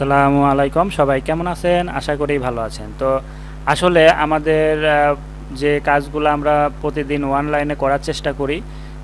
আসসালামু আলাইকুম, সবাই কেমন আছেন? আশা করি ভালো আছেন। তো আসলে আমাদের যে কাজগুলো আমরা প্রতিদিন অনলাইনে করার চেষ্টা করি,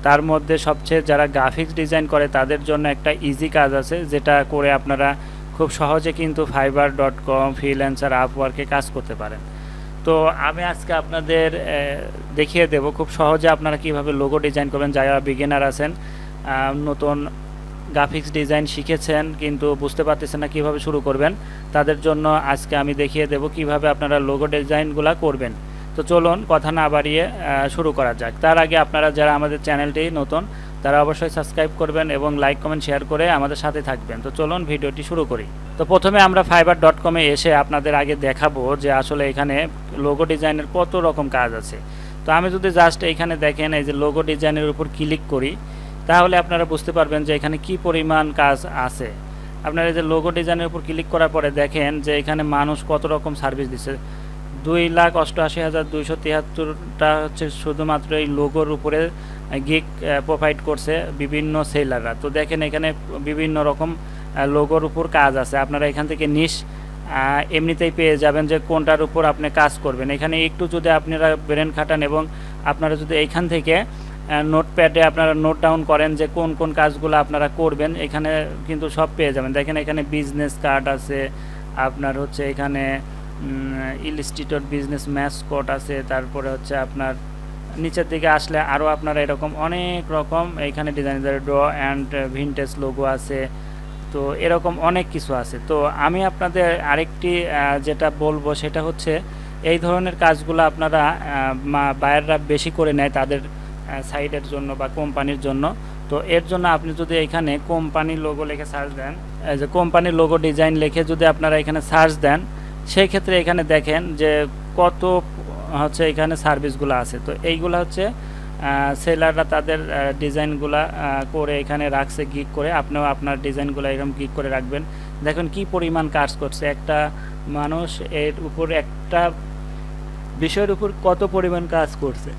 তার মধ্যে সবচেয়ে যারা গ্রাফিক্স ডিজাইন করে তাদের জন্য একটা ইজি কাজ আছে, যেটা করে আপনারা খুব সহজে কিন্তু fiverr.com, ফ্রিল্যান্সার, আপওয়ার্কে কাজ করতে পারেন। তো আমি আজকে আপনাদের দেখিয়ে দেব খুব সহজে আপনারা কিভাবে লোগো ডিজাইন করবেন। যারা বিগিনার আছেন, নতুন গ্রাফিক্স ডিজাইন শিখেছেন কিন্তু বুঝতে পারতেছেন না কিভাবে শুরু করবেন, তাদের জন্য আজকে আমি দেখিয়ে দেব কিভাবে আপনারা লোগো ডিজাইনগুলো করবেন। তো চলুন কথা না বাড়িয়ে শুরু করা যাক। তার আগে আপনারা যারা আমাদের চ্যানেলটি নতুন, তারা অবশ্যই সাবস্ক্রাইব করবেন এবং লাইক কমেন্ট শেয়ার করে আমাদের সাথে থাকবেন। তো চলুন ভিডিওটি শুরু করি। তো প্রথমে আমরা fiverr.com-এ এসে আপনাদের আগে দেখাবো যে আসলে এখানে লোগো ডিজাইনের কত রকম কাজ আছে। তো আমি যদি জাস্ট এখানে দেখেন এই যে লোগো ডিজাইনের উপর ক্লিক করি, তাহলে আপনারা বুঝতে পারবেন যে এখানে কি পরিমাণ কাজ আছে। আপনারা এই যে লোগো ডিজাইনের উপর ক্লিক করার পরে দেখেন যে এখানে মানুষ কত রকম সার্ভিস দিচ্ছে। 2,88,273টা হচ্ছে শুধুমাত্র এই লোগোর উপরে গিগ প্রোভাইড করছে বিভিন্ন সেলাররা। তো দেখেন এখানে বিভিন্ন রকম লোগোর উপর কাজ আছে। আপনারা এখান থেকে নিশ এমনিতেই পেয়ে যাবেন যে কোনটার উপর আপনি কাজ করবেন। এখানে একটু যদি আপনারা ব্রেন খাটান এবং আপনারা যদি এইখান থেকে নোটপ্যাডে আপনারা নোট ডাউন করেন যে কোন কোন কাজগুলো আপনারা করবেন, এখানে কিন্তু সব পেয়ে যাবেন। দেখেন এখানে বিজনেস কার্ড আছে, আপনার হচ্ছে এখানে ইলিস্ট্রেটর বিজনেস ম্যাসকট আছে, তারপরে হচ্ছে আপনার নিচের দিকে আসলে আরও আপনারা এরকম অনেক রকম এইখানে designer draw and vintage logo আছে। তো এরকম অনেক কিছু আছে। তো আমি আপনাদের আরেকটি যেটা বলবো সেটা হচ্ছে এই ধরনের কাজগুলো আপনারা বায়াররা বেশি করে নেয় তাদের সাইটের জন্য বা কোম্পানির জন্য। তো এর জন্য আপনি যদি এখানে কোম্পানির লোগো লিখে সার্চ দেন, যে কোম্পানির লোগো ডিজাইন লিখে যদি আপনারা এখানে সার্চ দেন, সেই ক্ষেত্রে এখানে দেখেন যে কত হচ্ছে এখানে সার্ভিসগুলো আছে। তো এইগুলো হচ্ছে সেলাররা তাদের ডিজাইনগুলা করে এখানে রাখছে গিগ করে। আপনিও আপনার ডিজাইনগুলো এরকম গিগ করে রাখবেন। দেখুন কি পরিমাণ কাজ করছে একটা মানুষ, এর উপর একটা বিষয়ের উপর কত পরিমাণ কাজ করছে।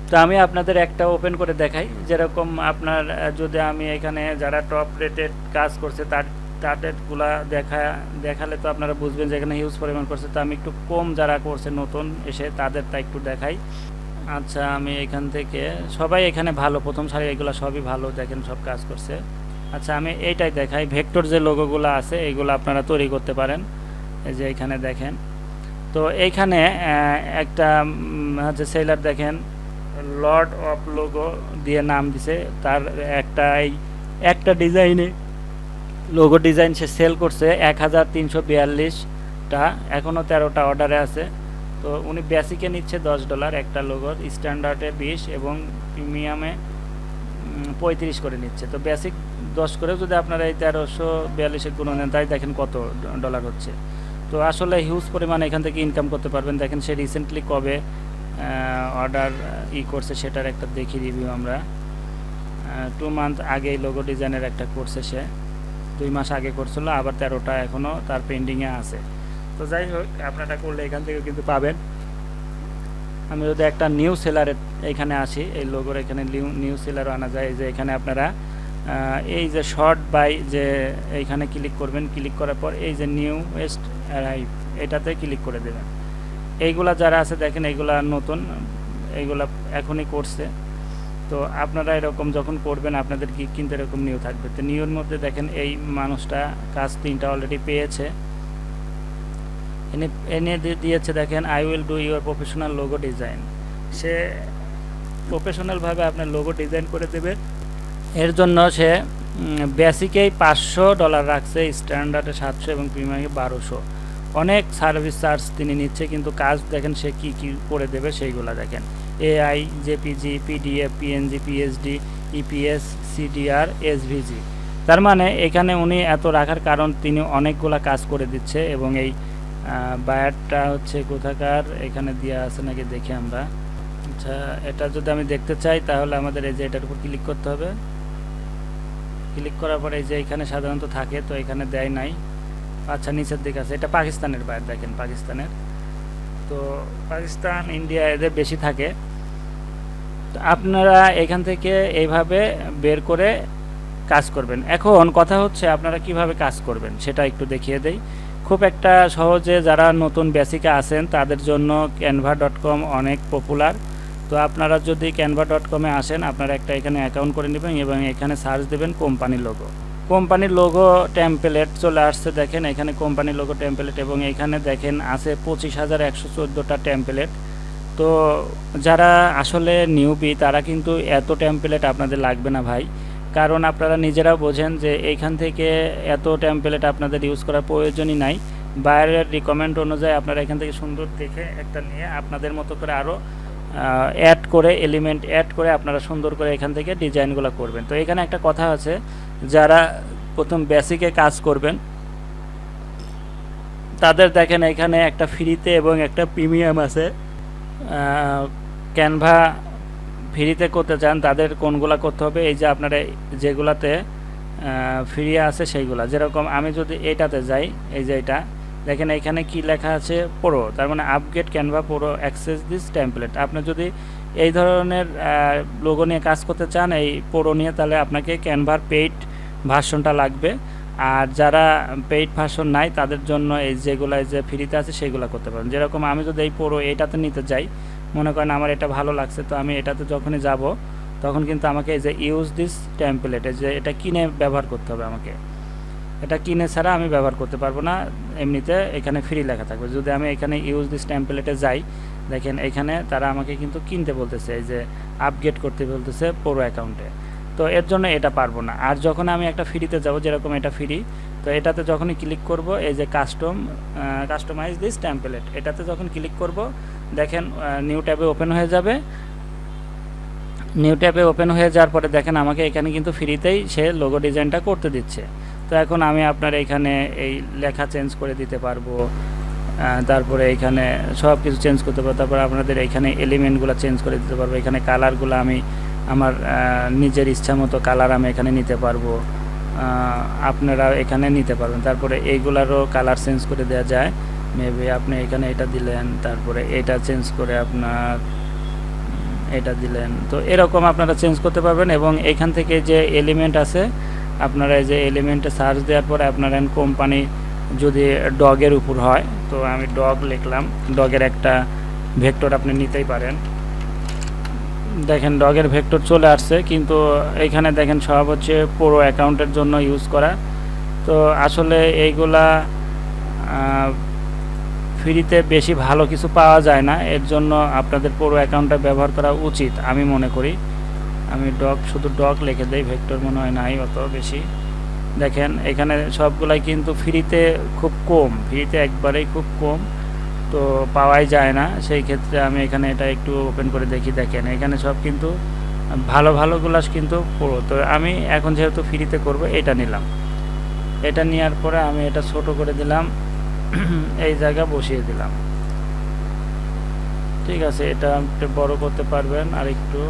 তো আমি আপনাদের একটা ওপেন করে দেখাই, যেরকম আপনার যদি আমি এখানে যারা টপ রেটেড কাজ করছে তাদেরগুলা দেখালে তো আপনারা বুঝবেন যে এখানে হিউজ পরিমাণ করছে। তো আমি একটু কম যারা করছে নতুন এসে তাদেরটা একটু দেখাই। আচ্ছা, আমি এখান থেকে সবাই এখানে ভালো, প্রথম সারি এগুলো সবই ভালো, দেখেন সব কাজ করছে। আচ্ছা, আমি এইটাই দেখাই। ভেক্টর যে লোগোগুলো আছে এইগুলো আপনারা তৈরি করতে পারেন। এই যে এখানে দেখেন, তো এইখানে একটা হচ্ছে সেলার দেখেন লর্ড অফ লোগো দিয়ে নাম দিছে। তার একটা ডিজাইনে লোগো ডিজাইন সে সেল করছে 1,342টা, এখনও 13টা অর্ডারে আছে। তো উনি বেসিকে নিচ্ছে $10 একটা লোগোর, স্ট্যান্ডার্ডে 20 এবং প্রিমিয়ামে 35 করে নিচ্ছে। তো বেসিক 10 করে যদি আপনারা এই 1342 গুণ নেন, তাই দেখেন কত ডলার হচ্ছে। তো আসলে হিউজ পরিমাণে এখান থেকে ইনকাম করতে পারবেন। দেখেন সে রিসেন্টলি কবে অর্ডার করছে সেটার একটা দেখি রিভিউ আমরা। 2 মান্থ আগে লোগো ডিজাইনের একটা করছে, সে 2 মাস আগে করছিল, আবার 13টা এখনও তার পেন্ডিংয়ে আছে। তো যাই হোক, আপনারা করলে এখান থেকে কিন্তু পাবেন। আমি যদি একটা নিউ সেলারের এখানে আসি, এই লোগোর এখানে নিউ সেলারও আনা যায়। যে এখানে আপনারা এই যে শর্ট বাই যে এইখানে ক্লিক করবেন, ক্লিক করার পর এই যে নিউ ওয়েস্ট অ্যারাইভ এটাতে ক্লিক করে দেবেন। এইগুলা যারা আছে দেখেন এইগুলা নতুন, এইগুলা এখনই করছে। তো আপনারা এরকম যখন করবেন আপনাদের কি কিন্তু এরকম নিউ থাকবে। তো নিউর মধ্যে দেখেন এই মানুষটা কাজ 3টা অলরেডি পেয়েছে, এনে দিয়েছে। দেখেন I will do your professional logo design. সে প্রফেশনালভাবে আপনার লোগো ডিজাইন করে দেবে। এর জন্য সে বেসিকেই $500 রাখছে, স্ট্যান্ডার্ডে 700 এবং প্রিমিয়ামে 1200। অনেক সার্ভিস চার্জ তিনি নিচ্ছে, কিন্তু কাজ দেখেন সে কি কি করে দেবে সেইগুলো দেখেন। AI, JPG, PDF, PNG, PSD, EPS, CDR, SVG. তার মানে এখানে উনি এত রাখার কারণ তিনি অনেকগুলা কাজ করে দিচ্ছে। এবং এই বায়ারটা হচ্ছে কোথাকার এখানে দেওয়া আছে নাকি দেখি আমরা। আচ্ছা, এটা যদি আমি দেখতে চাই তাহলে আমাদের এই যে এটার উপর ক্লিক করতে হবে। ক্লিক করার পরে এই যে এখানে সাধারণত থাকে, তো এখানে দেয় নাই। আচ্ছা, নিচের দিকে আছে, এটা পাকিস্তানের বায়ার, দেখেন পাকিস্তানের। তো পাকিস্তান, ইন্ডিয়া এদের বেশি থাকে। আপনারা এখান থেকে এইভাবে বের করে কাজ করবেন। এখন কথা হচ্ছে আপনারা কিভাবে কাজ করবেন সেটা একটু দেখিয়ে দেই। খুব একটা সহজে যারা নতুন বেসিকে আছেন তাদের জন্য canva.com অনেক পপুলার। তো আপনারা যদি canva.com এ আসেন, আপনারা একটা এখানে অ্যাকাউন্ট করে নেবেন এবং এখানে সার্চ দেবেন কোম্পানির লোগো। কোম্পানির লোগো টেমপ্লেট চলে আসছে, দেখেন এখানে কোম্পানির লোগো টেমপ্লেট, এবং এখানে দেখেন আছে 25,114টা টেমপ্লেট। তো যারা আসলে নিউবি তারা কিন্তু এত টেমপ্লেট আপনাদের লাগবে না ভাই, কারণ আপনারা নিজেরাও বোঝেন যে এইখান থেকে এত টেমপ্লেট আপনাদের ইউজ করার প্রয়োজনই নাই। বাইরের রিকমেন্ড অনুযায়ী আপনারা এখান থেকে সুন্দর দেখে একটা নিয়ে আপনাদের মতো করে আরও অ্যাড করে, এলিমেন্ট অ্যাড করে আপনারা সুন্দর করে এখান থেকে ডিজাইনগুলো করবেন। তো এখানে একটা কথা আছে, যারা প্রথম বেসিকে কাজ করবেন তাদের দেখেন এখানে একটা ফ্রিতে এবং একটা প্রিমিয়াম আছে। ক্যানভা ফ্রিতে করতে চান তাদের কোনগুলো করতে হবে, এই যে আপনারা যেগুলাতে ফ্রি আছে সেইগুলা, যেরকম আমি যদি এইটাতে যাই, এই যে এটা দেখেন এখানে কি লেখা আছে প্রো, তার মানে upgrade Canva pro access this template. আপনি যদি এই ধরনের লোগো নিয়ে কাজ করতে চান এই প্রো নিয়ে, তাহলে আপনাকে ক্যানভার পেইড ভার্সনটা লাগবে। আর যারা পেইড ভার্সন নাই তাদের জন্য এই যেগুলো যে ফ্রিতে আছে সেগুলো করতে পারেন। যেরকম আমি যদি এই প্রো এইটাতে নিতে যাই, মনে করেন আমার এটা ভালো লাগছে, তো আমি এটাতে যখনই যাব তখন কিন্তু আমাকে এই যে ইউজ দিস টেমপ্লেট, যে এটা কিনে ব্যবহার করতে হবে আমাকে, এটা কিনে ছাড়া আমি ব্যবহার করতে পারবো না, এমনিতে এখানে ফ্রি লেখা থাকবে। যদি আমি এখানে ইউজ দিস টেমপ্লেটে যাই, দেখেন এখানে তারা আমাকে কিন্তু কিনতে বলতেছে, এই যে আপগ্রেড করতে বলতেছে প্রো অ্যাকাউন্টে, তো এর জন্য এটা পারবো না। আর যখন আমি একটা ফ্রিতে যাব, যেরকম এটা ফ্রি, তো এটাতে যখনই ক্লিক করব, এই যে কাস্টমাইজ দিস টেমপ্লেট, এটাতে যখন ক্লিক করব দেখেন নিউ ট্যাবে ওপেন হয়ে যাবে। নিউ ট্যাবে ওপেন হয়ে যাওয়ার পরে দেখেন আমাকে এখানে কিন্তু ফ্রিতেই সে লোগো ডিজাইনটা করতে দিচ্ছে। তো এখন আমি আপনার এখানে এই লেখা চেঞ্জ করে দিতে পারবো, তারপরে এখানে সব কিছু চেঞ্জ করতে পারবো, তারপরে আপনাদের এখানে এলিমেন্টগুলো চেঞ্জ করে দিতে পারবো, এখানে কালারগুলো আমি আমার নিজের ইচ্ছা মতো কালার আমি এখানে নিতে পারবো, আপনারা এখানে নিতে পারবেন। তারপরে এইগুলারও কালার চেঞ্জ করে দেওয়া যায়, মেবি আপনি এখানে এটা দিলেন, তারপরে এটা চেঞ্জ করে আপনার এটা দিলেন, তো এরকম আপনারা চেঞ্জ করতে পারবেন। এবং এখান থেকে যে এলিমেন্ট আছে, আপনারা এই যে এলিমেন্টে সার্চ দেওয়ার পরে আপনারা কোম্পানি যদি ডগের উপর হয়, তো আমি ডগ লিখলাম, ডগের একটা ভেক্টর আপনি নিতেই পারেন। দেখেন ডগের ভেক্টর চলে আসছে, কিন্তু এখানে দেখেন সব হচ্ছে পুরো অ্যাকাউন্টের জন্য ইউজ করা। তো আসলে এইগুলা ফ্রিতে বেশি ভালো কিছু পাওয়া যায় না, এর জন্য আপনাদের পুরো অ্যাকাউন্টটা ব্যবহার করা উচিত আমি মনে করি। আমি শুধু ডগ লিখে দেই, ভেক্টর মনে হয় নাই অত বেশি। দেখেন এখানে সবগুলাই কিন্তু ফ্রিতে খুব কম, ফ্রিতে একবারেই খুব কম, তো পাওয়াই যায় না। সেই ক্ষেত্রে আমি এখানে এটা একটু ওপেন করে দেখি, দেখেন এখানে সব কিন্তু ভালোগুলো কিন্তু পুরো। তো আমি এখন যেহেতু ফ্রিতে করব, এটা নিলাম, এটা নেওয়ার পরে আমি এটা ছোট করে দিলাম, এই জায়গা বসিয়ে দিলাম, ঠিক আছে। এটা একটু বড় করতে পারবেন আর একটু,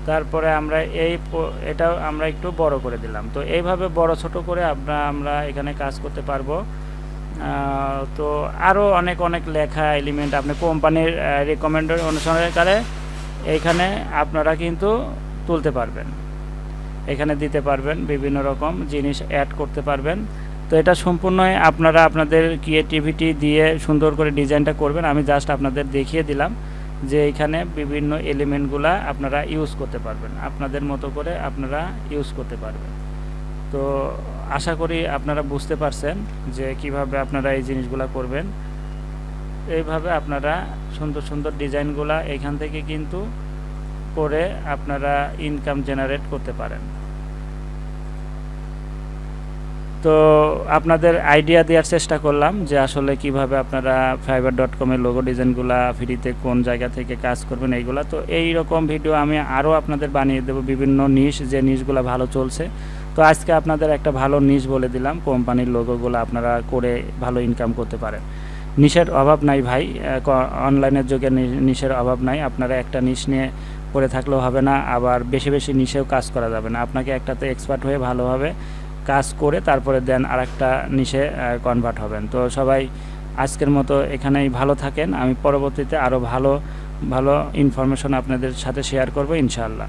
তারপরে আমরা এটাও আমরা একটু বড় করে দিলাম। তো এইভাবে বড় ছোট করে আমরা এখানে কাজ করতে পারবো। তো আরও অনেক লেখা এলিমেন্ট আপনি কোম্পানির রেকমেন্ডের অনুসারে এইখানে আপনারা কিন্তু তুলতে পারবেন, এখানে দিতে পারবেন, বিভিন্ন রকম জিনিস অ্যাড করতে পারবেন। তো এটা সম্পূর্ণই আপনারা আপনাদের ক্রিয়েটিভিটি দিয়ে সুন্দর করে ডিজাইনটা করবেন। আমি জাস্ট আপনাদের দেখিয়ে দিলাম যে এখানে বিভিন্ন এলিমেন্টগুলা আপনারা ইউজ করতে পারবেন, আপনাদের মতো করে আপনারা ইউজ করতে পারবেন। তো আশা করি আপনারা বুঝতে পারছেন যে কিভাবে আপনারা এই জিনিসগুলা করবেন। এইভাবে আপনারা সুন্দর ডিজাইনগুলা এখান থেকে কিন্তু করে আপনারা ইনকাম জেনারেট করতে পারেন। তো আপনাদের আইডিয়া দেওয়ার চেষ্টা করলাম যে আসলে কিভাবে আপনারা fiverr.com এর লোগো ডিজাইনগুলা ফ্রিতে কোন জায়গা থেকে কাজ করবেন এইগুলা। তো এই রকম ভিডিও আমি আরও আপনাদের বানিয়ে দেবো, বিভিন্ন নিশ, যে নিশগুলো ভালো চলছে। তো আজকে আপনাদের একটা ভালো নিশ বলে দিলাম, কোম্পানির লোগোগুলো আপনারা করে ভালো ইনকাম করতে পারেন। নিশের অভাব নাই ভাই, অনলাইনের যুগে নিশের অভাব নাই। আপনারা একটা নিশ নিয়ে পড়ে থাকলেও হবে না, আবার বেশি নিশেও কাজ করা যাবে না। আপনাকে একটাতে এক্সপার্ট হয়ে ভালোভাবে কাজ করে তারপরে দেন আরেকটা নিশে কনভার্ট হবেন। তো সবাই আজকের মতো এখানেই ভালো থাকেন, আমি পরবর্তীতে আরও ভালো ইনফরমেশন আপনাদের সাথে শেয়ার করব ইনশাআল্লাহ।